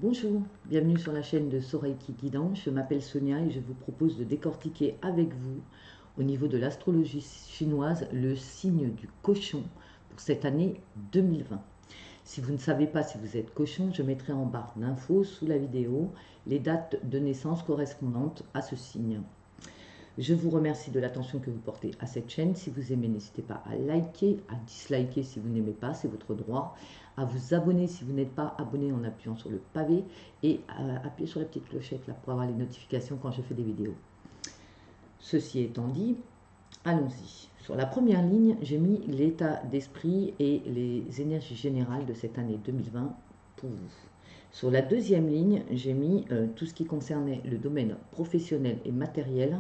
Bonjour, bienvenue sur la chaîne de Soreiki Guidance. Je m'appelle Sonia et je vous propose de décortiquer avec vous, au niveau de l'astrologie chinoise, le signe du cochon pour cette année 2020. Si vous ne savez pas si vous êtes cochon, je mettrai en barre d'infos sous la vidéo les dates de naissance correspondantes à ce signe. Je vous remercie de l'attention que vous portez à cette chaîne. Si vous aimez, n'hésitez pas à liker, à disliker si vous n'aimez pas, c'est votre droit. À vous abonner si vous n'êtes pas abonné en appuyant sur le pavé et à appuyer sur la petite clochette là pour avoir les notifications quand je fais des vidéos. Ceci étant dit, allons-y. Sur la première ligne, j'ai mis l'état d'esprit et les énergies générales de cette année 2020 pour vous. Sur la deuxième ligne, j'ai mis tout ce qui concernait le domaine professionnel et matériel.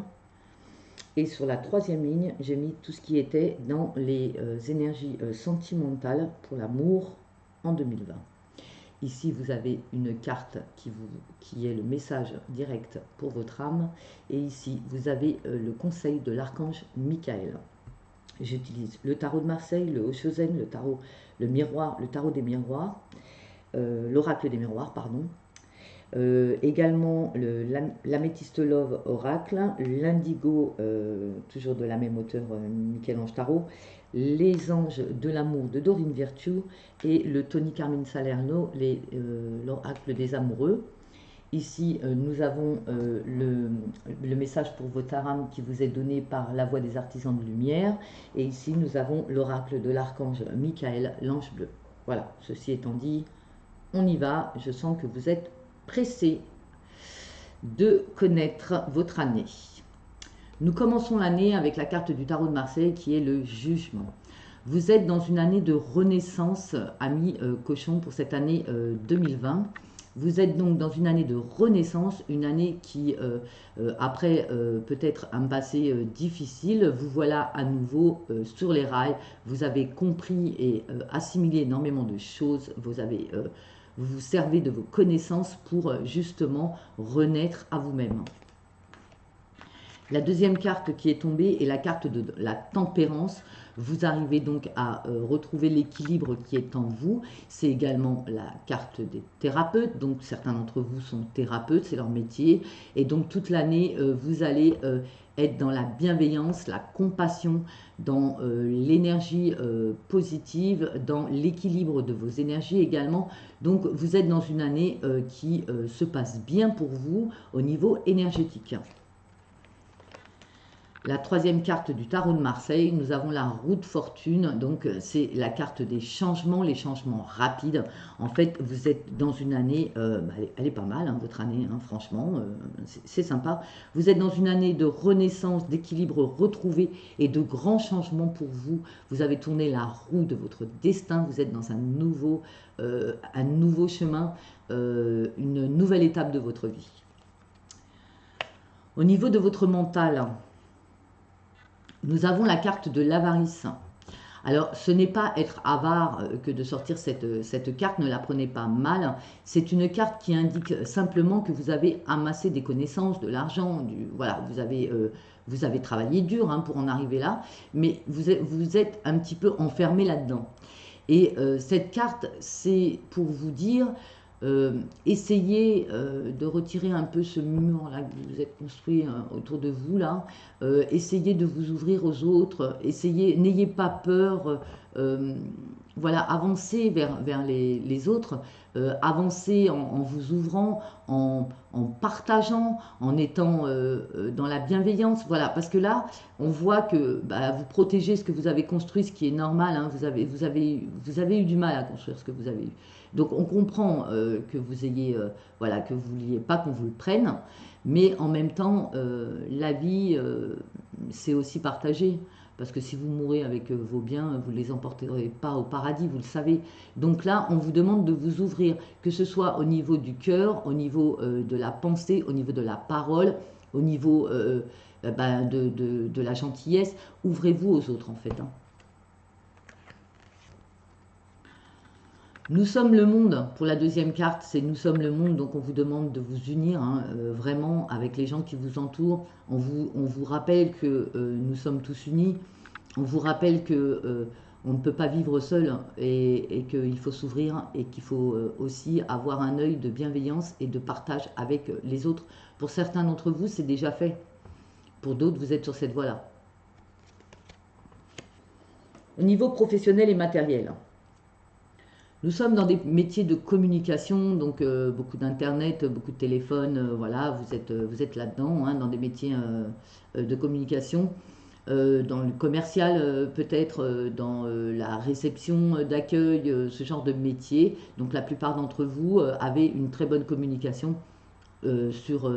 Et sur la troisième ligne, j'ai mis tout ce qui était dans les énergies sentimentales pour l'amour en 2020. Ici, vous avez une carte qui est le message direct pour votre âme. Et ici, vous avez le conseil de l'archange Michael. J'utilise le tarot de Marseille, le Oshozen, le miroir, le tarot des miroirs, l'oracle des miroirs, pardon. Également l'améthyste love oracle, l'indigo, toujours de la même auteur, Michel-Ange Tarot, les anges de l'amour de Dorine Virtue et le Tony Carmine Salerno, l'oracle des amoureux. Ici, nous avons le message pour votre âme qui vous est donné par la voix des artisans de lumière. Et ici, nous avons l'oracle de l'archange Michael, l'ange bleu. Voilà, ceci étant dit, on y va. Je sens que vous êtes pressé de connaître votre année. Nous commençons l'année avec la carte du tarot de Marseille qui est le jugement. Vous êtes dans une année de renaissance, ami cochon, pour cette année 2020. Vous êtes donc dans une année de renaissance, une année qui, après peut-être un passé difficile, vous voilà à nouveau sur les rails. Vous avez compris et assimilé énormément de choses. Vous vous servez de vos connaissances pour justement renaître à vous-même. La deuxième carte qui est tombée est la carte de la tempérance. Vous arrivez donc à retrouver l'équilibre qui est en vous. C'est également la carte des thérapeutes. Donc certains d'entre vous sont thérapeutes, c'est leur métier. Et donc toute l'année, vous allez être dans la bienveillance, la compassion, dans l'énergie positive, dans l'équilibre de vos énergies également. Donc vous êtes dans une année qui se passe bien pour vous au niveau énergétique. La troisième carte du tarot de Marseille, nous avons la roue de fortune, donc c'est la carte des changements, les changements rapides. En fait, vous êtes dans une année, elle est pas mal, hein, votre année, hein, franchement, c'est sympa. Vous êtes dans une année de renaissance, d'équilibre retrouvé et de grands changements pour vous. Vous avez tourné la roue de votre destin, vous êtes dans un nouveau chemin, une nouvelle étape de votre vie. Au niveau de votre mental, nous avons la carte de l'avarice. Alors, ce n'est pas être avare que de sortir cette carte, ne la prenez pas mal. C'est une carte qui indique simplement que vous avez amassé des connaissances, de l'argent, voilà, vous avez travaillé dur hein, pour en arriver là, mais vous êtes un petit peu enfermé là-dedans. Et cette carte, c'est pour vous dire, essayez de retirer un peu ce mur là que vous êtes construit autour de vous là. Essayez de vous ouvrir aux autres. N'ayez pas peur. Voilà, avancez vers les autres. Avancez en vous ouvrant, en partageant, en étant dans la bienveillance. Voilà, parce que là, on voit que vous protégez ce que vous avez construit, ce qui est normal. Hein, vous avez eu du mal à construire ce que vous avez eu. Donc on comprend que vous ayez, voilà, que vous vouliez pas qu'on vous le prenne, mais en même temps, la vie, c'est aussi partagé. Parce que si vous mourrez avec vos biens, vous ne les emporterez pas au paradis, vous le savez. Donc là, on vous demande de vous ouvrir, que ce soit au niveau du cœur, au niveau de la pensée, au niveau de la parole, au niveau de la gentillesse. Ouvrez-vous aux autres, en fait. Hein. Nous sommes le monde, pour la deuxième carte, c'est nous sommes le monde, donc on vous demande de vous unir hein, vraiment avec les gens qui vous entourent. On vous rappelle que nous sommes tous unis, on vous rappelle que on ne peut pas vivre seul et qu'il faut s'ouvrir et qu'il faut aussi avoir un œil de bienveillance et de partage avec les autres. Pour certains d'entre vous, c'est déjà fait. Pour d'autres, vous êtes sur cette voie-là. Au niveau professionnel et matériel, nous sommes dans des métiers de communication, donc beaucoup d'internet, beaucoup de téléphone, voilà, vous êtes là-dedans, hein, dans des métiers de communication, dans le commercial peut-être, dans la réception d'accueil, ce genre de métier. Donc la plupart d'entre vous avez une très bonne communication sur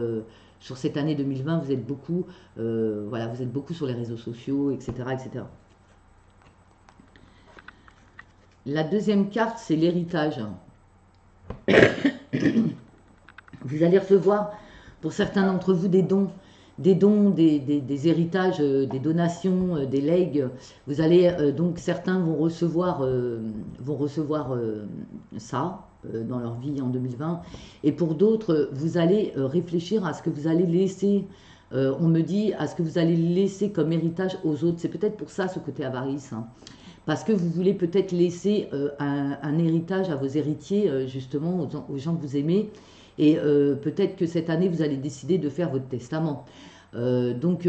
cette année 2020. Vous êtes beaucoup, voilà, vous êtes beaucoup sur les réseaux sociaux, etc., etc. La deuxième carte, c'est l'héritage. Vous allez recevoir, pour certains d'entre vous, des dons, des héritages, des donations, des legs. Vous allez donc certains vont recevoir ça dans leur vie en 2020, et pour d'autres, vous allez réfléchir à ce que vous allez laisser. On me dit à ce que vous allez laisser comme héritage aux autres. C'est peut-être pour ça ce côté avarice. Hein. Parce que vous voulez peut-être laisser un héritage à vos héritiers, justement, aux gens que vous aimez. Et peut-être que cette année, vous allez décider de faire votre testament. Donc,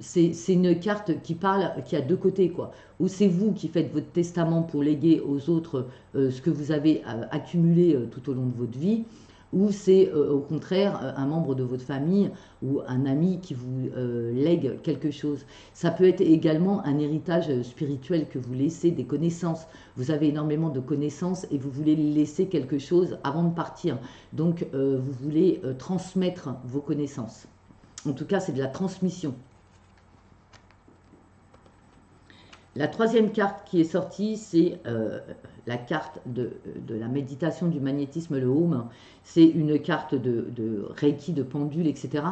c'est une carte qui parle, qui a deux côtés, quoi. Ou c'est vous qui faites votre testament pour léguer aux autres ce que vous avez accumulé tout au long de votre vie, ou c'est au contraire un membre de votre famille ou un ami qui vous lègue quelque chose. Ça peut être également un héritage spirituel que vous laissez, des connaissances. Vous avez énormément de connaissances et vous voulez laisser quelque chose avant de partir. Donc vous voulez transmettre vos connaissances. En tout cas, c'est de la transmission. La troisième carte qui est sortie, c'est la carte de la méditation du magnétisme, le Home. C'est une carte de Reiki, de pendule, etc.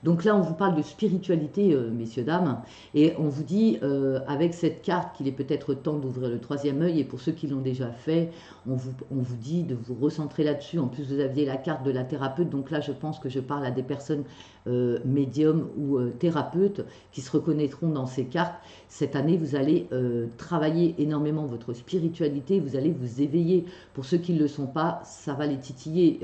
Donc là, on vous parle de spiritualité, messieurs, dames, et on vous dit, avec cette carte, qu'il est peut-être temps d'ouvrir le troisième œil, et pour ceux qui l'ont déjà fait, on vous dit de vous recentrer là-dessus. En plus, vous aviez la carte de la thérapeute, donc là, je pense que je parle à des personnes médiums ou thérapeutes qui se reconnaîtront dans ces cartes. Cette année, vous allez travailler énormément votre spiritualité, vous allez vous éveiller. Pour ceux qui ne le sont pas, ça va les titiller.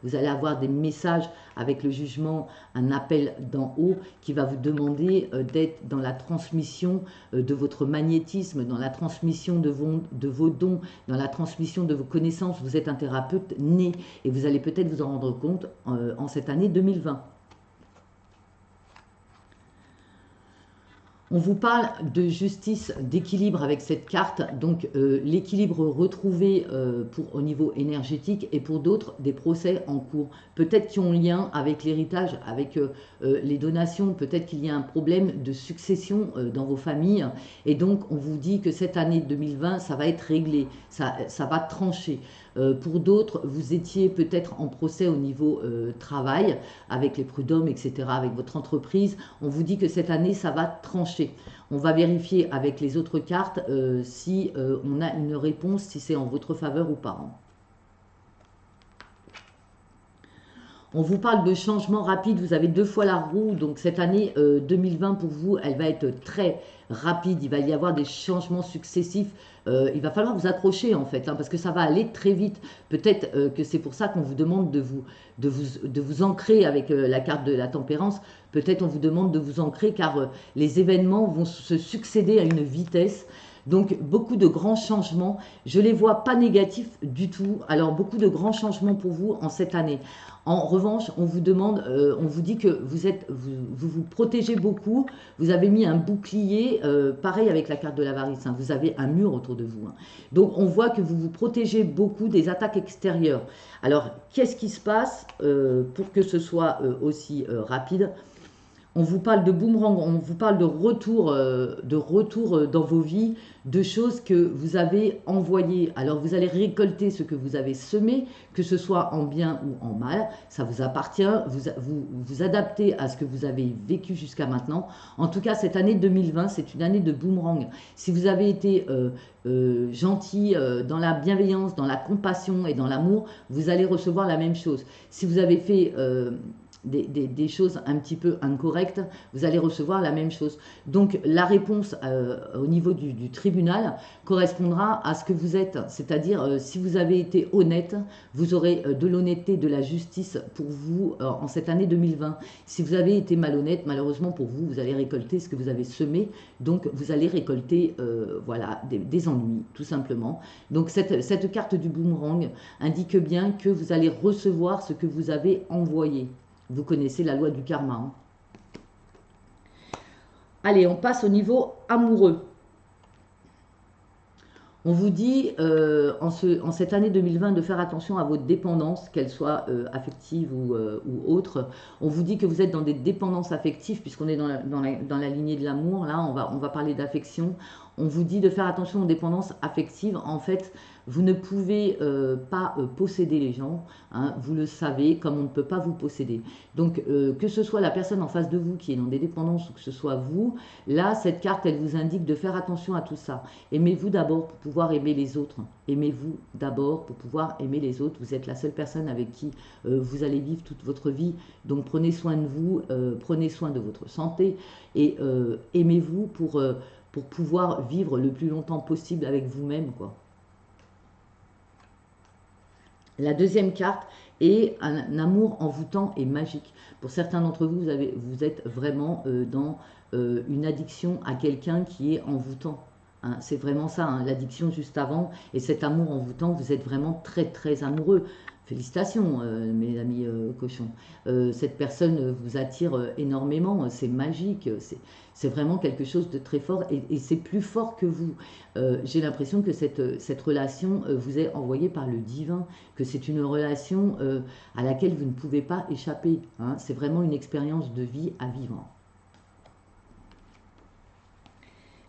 Vous allez avoir des messages avec le jugement, un appel d'en haut qui va vous demander d'être dans la transmission de votre magnétisme, dans la transmission de vos dons, dans la transmission de vos connaissances. Vous êtes un thérapeute né et vous allez peut-être vous en rendre compte en cette année 2020. On vous parle de justice, d'équilibre avec cette carte, donc l'équilibre retrouvé au niveau énergétique et pour d'autres des procès en cours, peut-être qui ont lien avec l'héritage, avec les donations, peut-être qu'il y a un problème de succession dans vos familles et donc on vous dit que cette année 2020 ça va être réglé, ça va trancher. Pour d'autres, vous étiez peut-être en procès au niveau travail, avec les prud'hommes, etc., avec votre entreprise. On vous dit que cette année, ça va trancher. On va vérifier avec les autres cartes si on a une réponse, si c'est en votre faveur ou pas. On vous parle de changement rapide, vous avez 2 fois la roue, donc cette année 2020 pour vous, elle va être très rapide, il va y avoir des changements successifs, il va falloir vous accrocher en fait, hein, parce que ça va aller très vite. Peut-être que c'est pour ça qu'on vous demande de vous ancrer avec la carte de la tempérance, peut-être on vous demande de vous ancrer car les événements vont se succéder à une vitesse. Donc beaucoup de grands changements, je ne les vois pas négatifs du tout, alors beaucoup de grands changements pour vous en cette année. En revanche, on vous demande, on vous dit que vous protégez beaucoup, vous avez mis un bouclier, pareil avec la carte de l'avarice, hein, vous avez un mur autour de vous. Hein. Donc on voit que vous vous protégez beaucoup des attaques extérieures. Alors qu'est-ce qui se passe pour que ce soit aussi rapide ? On vous parle de boomerang, on vous parle de retour dans vos vies, de choses que vous avez envoyées. Alors vous allez récolter ce que vous avez semé, que ce soit en bien ou en mal, ça vous appartient, vous adaptez à ce que vous avez vécu jusqu'à maintenant. En tout cas, cette année 2020, c'est une année de boomerang. Si vous avez été gentil, dans la bienveillance, dans la compassion et dans l'amour, vous allez recevoir la même chose. Si vous avez fait des choses un petit peu incorrectes, vous allez recevoir la même chose. Donc la réponse au niveau du tribunal correspondra à ce que vous êtes, c'est-à-dire si vous avez été honnête, vous aurez de l'honnêteté, de la justice pour vous en cette année 2020. Si vous avez été malhonnête, malheureusement pour vous, vous allez récolter ce que vous avez semé, donc vous allez récolter voilà, des ennuis, tout simplement. Donc cette carte du boomerang indique bien que vous allez recevoir ce que vous avez envoyé. Vous connaissez la loi du karma. Hein. Allez, on passe au niveau amoureux. On vous dit en cette année 2020 de faire attention à vos dépendances, qu'elles soient affectives ou autres. On vous dit que vous êtes dans des dépendances affectives, puisqu'on est dans la lignée de l'amour. Là, on va parler d'affection. On vous dit de faire attention aux dépendances affectives. En fait, vous ne pouvez pas posséder les gens, hein, vous le savez, comme on ne peut pas vous posséder. Donc, que ce soit la personne en face de vous qui est dans des dépendances ou que ce soit vous, là, cette carte, elle vous indique de faire attention à tout ça. Aimez-vous d'abord pour pouvoir aimer les autres. Aimez-vous d'abord pour pouvoir aimer les autres. Vous êtes la seule personne avec qui vous allez vivre toute votre vie. Donc, prenez soin de vous, prenez soin de votre santé et aimez-vous pour pouvoir vivre le plus longtemps possible avec vous-même, quoi. La deuxième carte est un amour envoûtant et magique. Pour certains d'entre vous, vous êtes vraiment dans une addiction à quelqu'un qui est envoûtant. Hein, c'est vraiment ça, hein, l'addiction juste avant. Et cet amour envoûtant, vous êtes vraiment très très amoureux. Félicitations, mes amis cochons. Cette personne vous attire énormément, c'est magique, c'est vraiment quelque chose de très fort et c'est plus fort que vous. J'ai l'impression que cette relation vous est envoyée par le divin, que c'est une relation à laquelle vous ne pouvez pas échapper. Hein. C'est vraiment une expérience de vie à vivre.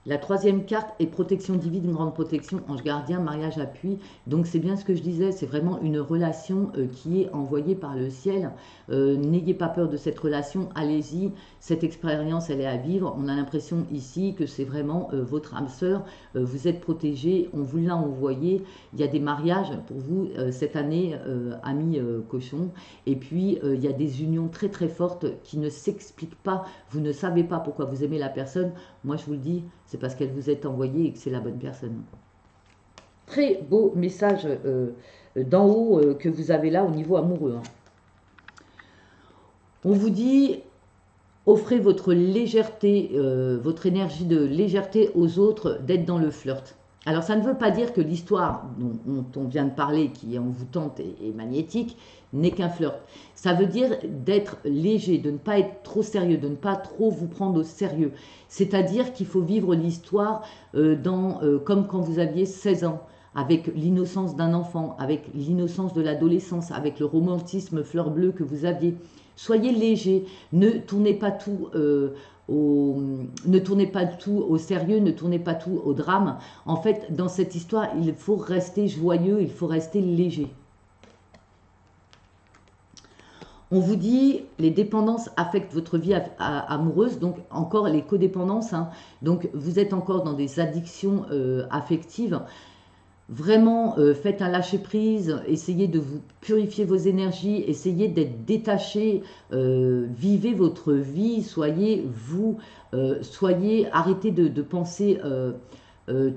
La troisième carte est protection divine, une grande protection, ange gardien, mariage, appui. Donc c'est bien ce que je disais, c'est vraiment une relation qui est envoyée par le ciel. N'ayez pas peur de cette relation, allez-y. Cette expérience, elle est à vivre. On a l'impression ici que c'est vraiment votre âme sœur. Vous êtes protégé, on vous l'a envoyé. Il y a des mariages pour vous cette année, amis cochons. Et puis il y a des unions très très fortes qui ne s'expliquent pas. Vous ne savez pas pourquoi vous aimez la personne. Moi je vous le dis, c'est parce qu'elle vous est envoyée et que c'est la bonne personne. Très beau message d'en haut que vous avez là au niveau amoureux. Hein. On vous dit, offrez votre légèreté, votre énergie de légèreté aux autres, d'être dans le flirt. Alors ça ne veut pas dire que l'histoire dont on vient de parler, qui est envoûtante et magnétique, n'est qu'un flirt. Ça veut dire d'être léger, de ne pas être trop sérieux, de ne pas trop vous prendre au sérieux. C'est-à-dire qu'il faut vivre l'histoire comme quand vous aviez 16 ans, avec l'innocence d'un enfant, avec l'innocence de l'adolescence, avec le romantisme fleur bleue que vous aviez. Soyez léger, ne tournez pas tout ne tournez pas tout au sérieux, ne tournez pas tout au drame. En fait, dans cette histoire, il faut rester joyeux, il faut rester léger. On vous dit, les dépendances affectent votre vie amoureuse, donc encore les codépendances. Hein. Donc vous êtes encore dans des addictions affectives. Vraiment, faites un lâcher-prise, essayez de vous purifier vos énergies, essayez d'être détaché, vivez votre vie, soyez vous, arrêtez de penser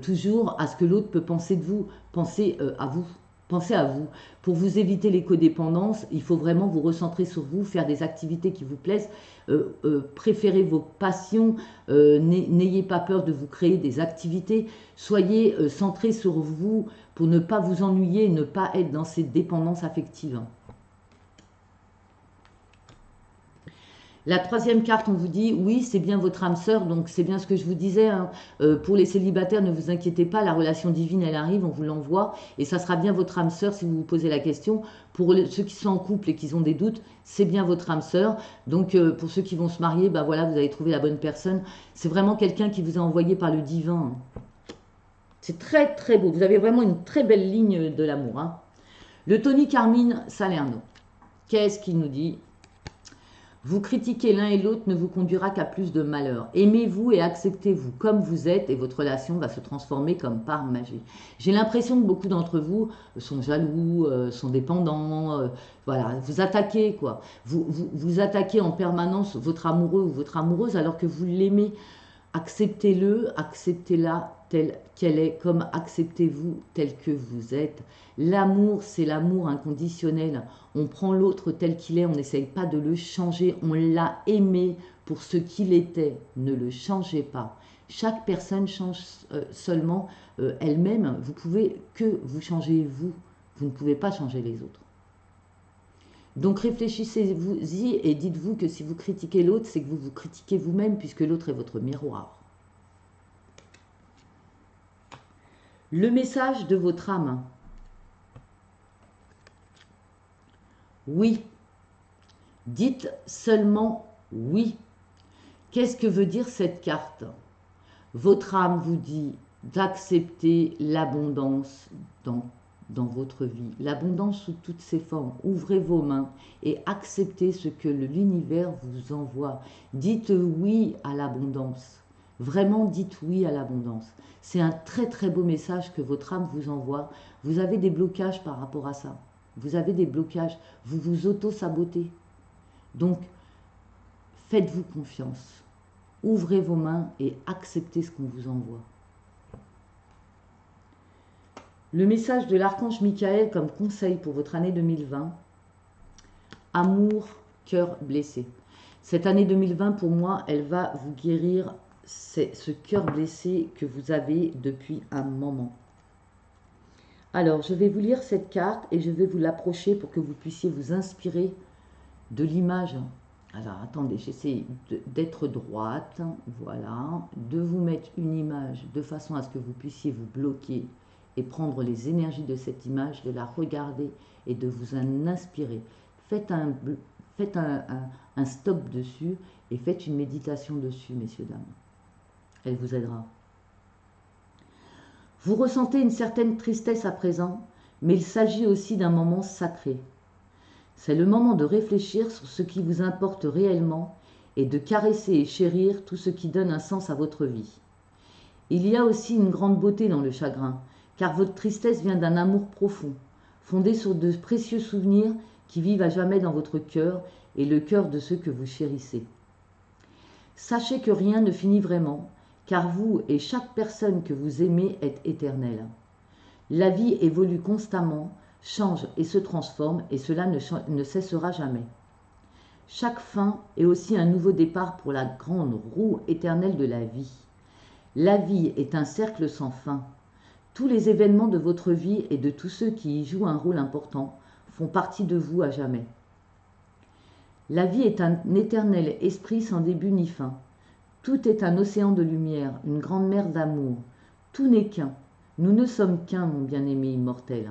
toujours à ce que l'autre peut penser de vous, pensez à vous. Pensez à vous. Pour vous éviter les codépendances, il faut vraiment vous recentrer sur vous, faire des activités qui vous plaisent, préférez vos passions, n'ayez pas peur de vous créer des activités, soyez centré sur vous pour ne pas vous ennuyer, ne pas être dans ces dépendances affectives. La troisième carte, on vous dit, oui, c'est bien votre âme sœur, donc c'est bien ce que je vous disais. Hein. Pour les célibataires, ne vous inquiétez pas, la relation divine, elle arrive, on vous l'envoie, et ça sera bien votre âme sœur si vous vous posez la question. Pour ceux qui sont en couple et qui ont des doutes, c'est bien votre âme sœur. Donc pour ceux qui vont se marier, ben voilà, vous avez trouvé la bonne personne. C'est vraiment quelqu'un qui vous a envoyé par le divin. C'est très très beau, vous avez vraiment une très belle ligne de l'amour. Hein. Le Tony Carmine Salerno, qu'est-ce qu'il nous dit ? Vous critiquer l'un et l'autre ne vous conduira qu'à plus de malheur. Aimez-vous et acceptez-vous comme vous êtes et votre relation va se transformer comme par magie. J'ai l'impression que beaucoup d'entre vous sont jaloux, sont dépendants, voilà, vous attaquez quoi. Vous attaquez en permanence votre amoureux ou votre amoureuse alors que vous l'aimez. Acceptez-le, acceptez-la telle qu'elle est, comme acceptez-vous tel que vous êtes. L'amour, c'est l'amour inconditionnel. On prend l'autre tel qu'il est, on n'essaye pas de le changer, on l'a aimé pour ce qu'il était. Ne le changez pas. Chaque personne change seulement elle-même. Vous pouvez que vous changer vous. Vous ne pouvez pas changer les autres. Donc réfléchissez-vous-y et dites-vous que si vous critiquez l'autre, c'est que vous vous critiquez vous-même puisque l'autre est votre miroir. Le message de votre âme. Oui. Dites seulement oui. Qu'est-ce que veut dire cette carte? Votre âme vous dit d'accepter l'abondance dans votre vie, l'abondance sous toutes ses formes. Ouvrez vos mains et acceptez ce que l'univers vous envoie. Dites oui à l'abondance. Vraiment, dites oui à l'abondance. C'est un très très beau message que votre âme vous envoie. Vous avez des blocages par rapport à ça. Vous avez des blocages. Vous vous auto-sabotez. Donc, faites-vous confiance. Ouvrez vos mains et acceptez ce qu'on vous envoie. Le message de l'archange Michael comme conseil pour votre année 2020. Amour, cœur blessé. Cette année 2020, pour moi, elle va vous guérir ce cœur blessé que vous avez depuis un moment. Alors, je vais vous lire cette carte et je vais vous l'approcher pour que vous puissiez vous inspirer de l'image. Alors, attendez, j'essaie d'être droite, voilà, de vous mettre une image de façon à ce que vous puissiez vous bloquer et prendre les énergies de cette image, de la regarder et de vous en inspirer. Faites un stop dessus et faites une méditation dessus, messieurs, dames. Elle vous aidera. Vous ressentez une certaine tristesse à présent, mais il s'agit aussi d'un moment sacré. C'est le moment de réfléchir sur ce qui vous importe réellement et de caresser et chérir tout ce qui donne un sens à votre vie. Il y a aussi une grande beauté dans le chagrin, car votre tristesse vient d'un amour profond, fondé sur de précieux souvenirs qui vivent à jamais dans votre cœur et le cœur de ceux que vous chérissez. Sachez que rien ne finit vraiment, car vous et chaque personne que vous aimez est éternelle. La vie évolue constamment, change et se transforme, et cela ne cessera jamais. Chaque fin est aussi un nouveau départ pour la grande roue éternelle de la vie. La vie est un cercle sans fin. Tous les événements de votre vie et de tous ceux qui y jouent un rôle important font partie de vous à jamais. La vie est un éternel esprit sans début ni fin. Tout est un océan de lumière, une grande mer d'amour. Tout n'est qu'un. Nous ne sommes qu'un, mon bien-aimé immortel.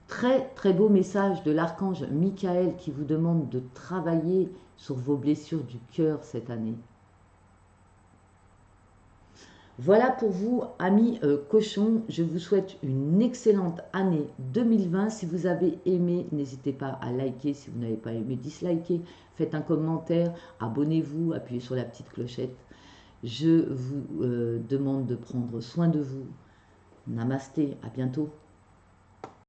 Très très beau message de l'archange Michael qui vous demande de travailler sur vos blessures du cœur cette année. Voilà pour vous, amis cochons. Je vous souhaite une excellente année 2020. Si vous avez aimé, n'hésitez pas à liker. Si vous n'avez pas aimé, dislikez. Faites un commentaire, abonnez-vous, appuyez sur la petite clochette. Je vous demande de prendre soin de vous. Namasté, à bientôt.